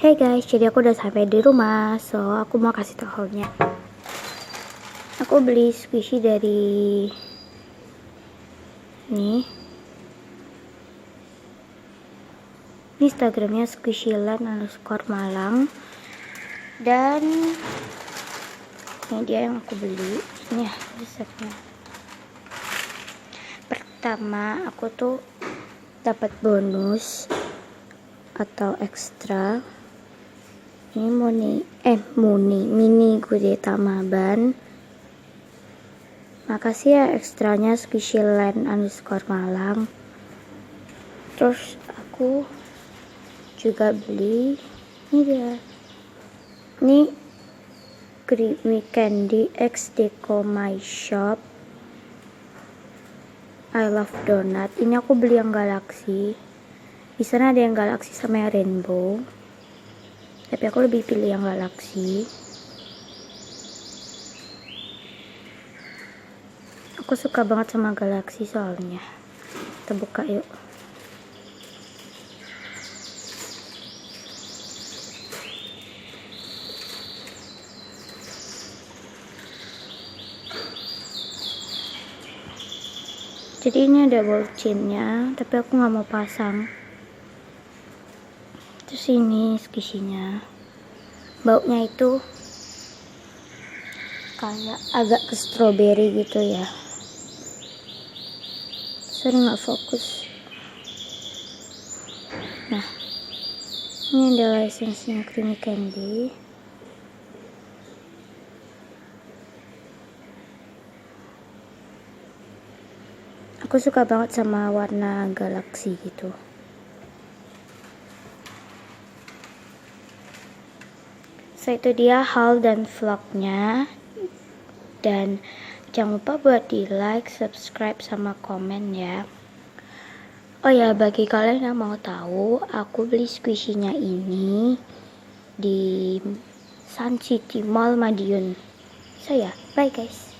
Hey guys, jadi aku udah sampai di rumah, so aku mau kasih tau haulnya. Aku beli squishy dari ini Instagramnya squishyland_malang, dan ini dia yang aku beli. Ini ya resepnya. Pertama, aku tuh dapat bonus atau ekstra. Ini mini gurita maban. Makasih ya ekstranya squishyland_malang. Terus aku juga beli ini dia. Ini creamy candy X Deco My Shop I Love Donut. Ini aku beli yang galaxy. Di sana ada yang galaxy sama yang rainbow, tapi aku lebih pilih yang galaxy. Aku suka banget sama galaxy soalnya. Kita buka yuk. Jadi ini ada ball chainnya, tapi aku nggak mau pasang. Terus ini squishy-nya, baunya itu kayak agak ke strawberry gitu ya. Sorry nggak fokus. Nah, ini adalah esensinya creamy candy. Aku suka banget sama warna galaxy gitu. So itu dia haul dan vlognya, dan jangan lupa buat di like, subscribe, sama komen ya. Oh ya, bagi kalian yang mau tahu, aku beli squishy-nya ini di Sun City Mall Madiun. So ya, bye guys.